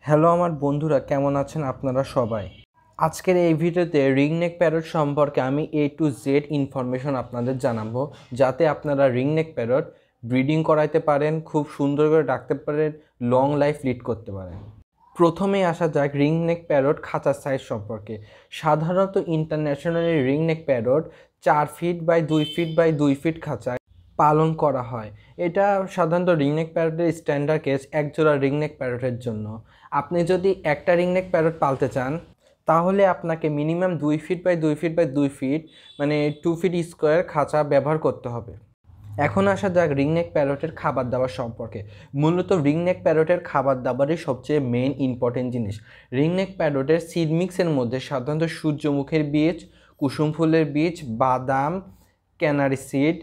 Hello আমার বন্ধুরা, কেমন আছেন আপনারা সবাই? আজকের এই ভিডিওতে রিংনেক প্যারট সম্পর্কে আমি A to Z ইনফরমেশন আপনাদের জানাবো, যাতে আপনারা রিংনেক প্যারট ব্রিডিং করাইতে পারেন, খুব সুন্দর করে রাখতে পারেন, লং লাইফ লিড করতে পারেন। প্রথমেই আসা যাক রিংনেক প্যারট খাঁচার সাইজ সম্পর্কে। সাধারণত internationally ringneck parrot 4 feet by 2 feet by 2 feet খাঁচায় পালন করা হয়। এটা সাধারণত রিংনেক প্যারটের স্ট্যান্ডার্ড কেস একজোড়া রিংনেক প্যারটের জন্য। আপনি যদি একটা রিংনেক প্যারট পালতে চান তাহলে আপনাকে minimum 2 feet by 2 feet by 2 feet মানে 2 ফিট স্কোয়ার খাঁচা ব্যবহার করতে হবে। এখন আসা যাক রিংনেক প্যারটের খাবার দাবার সম্পর্কে। মূলত রিংনেক প্যারটের খাবার দাবারই সবচেয়ে মেইন ইম্পর্টেন্ট জিনিস। রিংনেক প্যারটের সিড মিক্সের মধ্যে সাধারণত সূর্যমুখীর বীজ, কুসুম ফুলের বীজ, বাদাম, ক্যানারি সিড,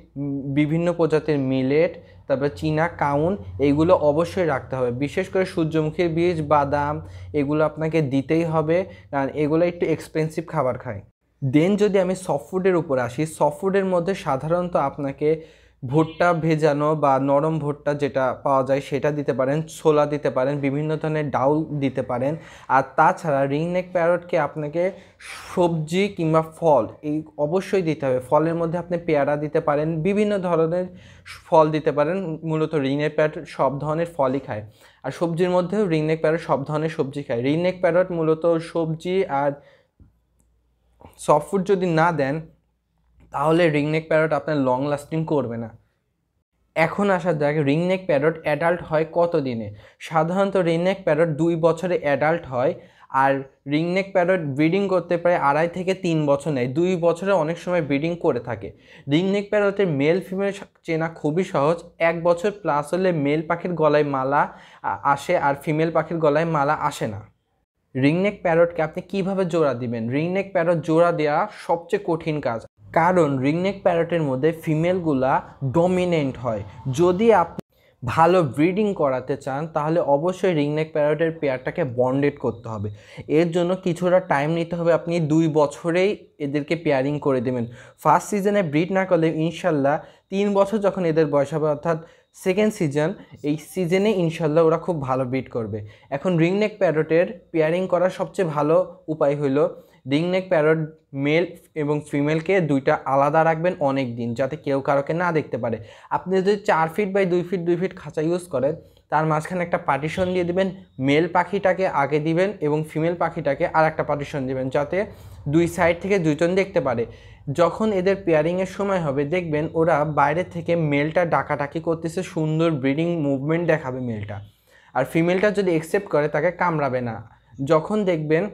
বিভিন্ন প্রজাতির মিলেট, তারপর চীনা কাউন, এইগুলো অবশ্যই রাখতে হবে। বিশেষ করে সূর্যমুখীর বীজ, বাদাম এগুলো আপনাকে দিতেই হবে, কারণ এগুলো একটু এক্সপেন্সিভ খাবার খায়। দেন যদি আমি সফট ফুডের উপর আসি, সফট ফুডের মধ্যে সাধারণত আপনাকে ভুট্টা ভেজানো বা নরম ভুট্টা যেটা পাওয়া যায় সেটা দিতে পারেন, ছোলা দিতে পারেন, বিভিন্ন ধরনের ডাউল দিতে পারেন। আর তাছাড়া রিংনেক প্যারটকে আপনাকে সবজি কিংবা ফল এই অবশ্যই দিতে হবে। ফলের মধ্যে আপনি পেয়ারা দিতে পারেন, বিভিন্ন ধরনের ফল দিতে পারেন। মূলত রিংনেক প্যারট সব ধরনের ফলই খায়। আর সবজির মধ্যেও রিংনেক প্যারট সব ধরনের সবজি খায়। রিংনেক প্যারট মূলত সবজি আর সফট ফুড যদি না দেন তাহলে রিংনেক প্যারট আপনার লং লাস্টিং করবে না। এখন আসা যাক রিংনেক প্যারট অ্যাডাল্ট হয় কত দিনে। সাধারণত রিংনেক প্যারট 2 বছরে অ্যাডাল্ট হয়। আর রিংনেক প্যারট ব্রিডিং করতে প্রায় 2.5 থেকে 3 বছর নেয়। 2 বছরে অনেক সময় ব্রিডিং করে থাকে। রিংনেক প্যারটের মেল ফিমেল চেনা খুবই সহজ। 1 বছর প্লাস হলে মেল পাখির গলায় মালা আসে আর ফিমেল পাখির গলায় মালা আসে না। রিংনেক প্যারটকে আপনি কিভাবে জোড়া দিবেন? রিংনেক প্যারট জোড়া দেওয়া সবচেয়ে কঠিন কাজ, কারণ রিংনেক প্যারটের মধ্যে ফিমেলগুলা ডমিনেন্ট হয়। যদি আপনি ভালো ব্রিডিং করাতে চান তাহলে অবশ্যই রিংনেক প্যারটের পেয়ারটাকে বন্ডেড করতে হবে। এর জন্য কিছুটা টাইম নিতে হবে। আপনি 2 বছরেই এদেরকে পেয়ারিং করে দেবেন। ফার্স্ট সিজনে ব্রিড না করলে ইনশাল্লাহ 3 বছর যখন এদের বয়স হবে, অর্থাৎ সেকেন্ড সিজন, এই সিজনে ইনশাল্লাহ ওরা খুব ভালো ব্রিড করবে। এখন রিংনেক প্যারটের পেয়ারিং করার সবচেয়ে ভালো উপায় হলো রিংনেক প্যারট মেল এবং ফিমেলকে দুইটা আলাদা রাখবেন অনেক দিন, যাতে কেউ কারোকে না দেখতে পারে। আপনি যদি 4 ফিট বাই 2 ফিট 2 ফিট খাঁচা ইউজ করেন, তার মাঝখানে একটা পার্টিশন দিয়ে দিবেন। মেল পাখিটাকে আগে দিবেন এবং ফিমেল পাখিটাকে আর একটা পার্টিশন দিবেন, যাতে 2 সাইড থেকে দুইজন দেখতে পারে। যখন এদের পেয়ারিংয়ের সময় হবে দেখবেন ওরা বাইরে থেকে মেলটা ডাকাডাকি করতেছে, সুন্দর ব্রিডিং মুভমেন্ট দেখাবে মেলটা। আর ফিমেলটা যদি অ্যাকসেপ্ট করে তাকে কামড়াবে না। যখন দেখবেন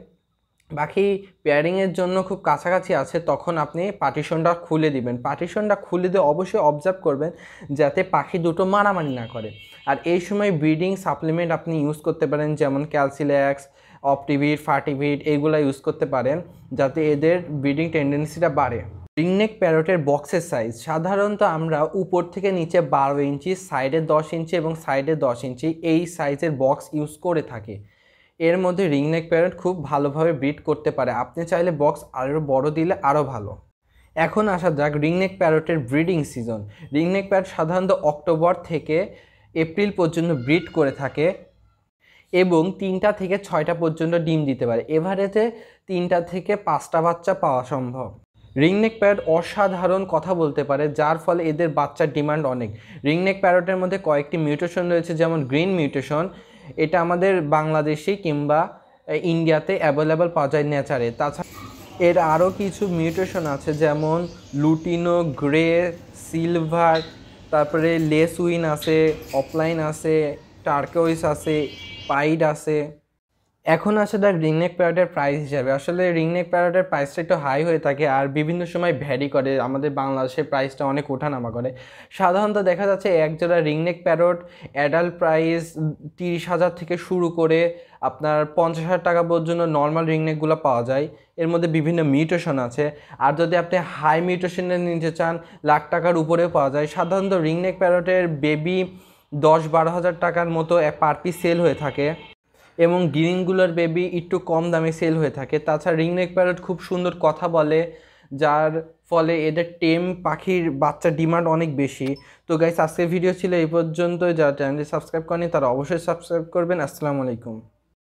বাকি পেয়ারিংয়ের জন্য খুব কাছাকাছি আছে তখন আপনি পার্টিশনটা খুলে দিবেন। পার্টিশনটা খুলে দিয়ে অবশ্যই অবজার্ভ করবেন যাতে পাখি দুটো মারামারি না করে। আর এই সময় ব্রিডিং সাপ্লিমেন্ট আপনি ইউজ করতে পারেন, যেমন ক্যালসিল্যাক্স, অপটিভিট, ফার্টিভিট, এইগুলো ইউজ করতে পারেন যাতে এদের ব্রিডিং টেন্ডেন্সিটা বাড়ে। রিংনেক প্যারটের বক্সের সাইজ সাধারণত আমরা উপর থেকে নিচে 12 ইঞ্চি, সাইডে 10 ইঞ্চি এবং সাইডে 10 ইঞ্চি এই সাইজের বক্স ইউজ করে থাকি। এর মধ্যে রিংনেক প্যারট খুব ভালোভাবে ব্রিড করতে পারে। আপনি চাইলে বক্স আরও বড় দিলে আরও ভালো। এখন আসা যাক রিংনেক প্যারটের ব্রিডিং সিজন। রিংনেক প্যারট সাধারণত অক্টোবর থেকে এপ্রিল পর্যন্ত ব্রিড করে থাকে এবং 3টা থেকে 6টা পর্যন্ত ডিম দিতে পারে। এভারেজে 3টা থেকে 5টা বাচ্চা পাওয়া সম্ভব। রিংনেক প্যারট অসাধারণ কথা বলতে পারে, যার ফলে এদের বাচ্চার ডিমান্ড অনেক। রিংনেক প্যারটের মধ্যে কয়েকটি মিউটেশন রয়েছে, যেমন গ্রিন মিউটেশন। এটা আমাদের বাংলাদেশি কিংবা ইন্ডিয়াতে অ্যাভেলেবল পাওয়া যায় নেচারে। তাছাড়া এর আরও কিছু মিউটেশন আছে, যেমন লুটিনো, গ্রে, সিলভার, তারপরে লেস উইন আছে, অফলাইন আছে, টার্কোইস আছে, পাইড আছে। এখন আসে যাক রিংনেক প্যারটের প্রাইস হিসাবে। আসলে রিংনেক প্যারটের প্রাইসটা একটু হাই হয়ে থাকে আর বিভিন্ন সময় ভ্যারি করে। আমাদের বাংলাদেশের প্রাইসটা অনেক ওঠানামা করে। সাধারণত দেখা যাচ্ছে একজোড়া রিংনেক প্যারট অ্যাডাল্ট প্রাইস 30,000 থেকে শুরু করে আপনার 50,000 টাকা পর্যন্ত নর্মাল রিংনেকগুলো পাওয়া যায়। এর মধ্যে বিভিন্ন মিউটেশন আছে। আর যদি আপনি হাই মিউটেশনে নিতে চান, লাখ টাকার উপরেও পাওয়া যায়। সাধারণত রিংনেক প্যারটের বেবি 10-12 হাজার টাকার মতো পার পিস সেল হয়ে থাকে এবং গ্রিনগুলোর বেবি একটু কম দামে সেল হয়ে থাকে। তাছাড়া রিংনেক প্যারট খুব সুন্দর কথা বলে, যার ফলে এদের টেম পাখির বাচ্চার ডিমান্ড অনেক বেশি। তো গাইস, আজকের ভিডিও ছিল এই পর্যন্ত। যারা চ্যানেলটি সাবস্ক্রাইব করেনি তারা অবশ্যই সাবস্ক্রাইব করবেন। আসসালামু আলাইকুম।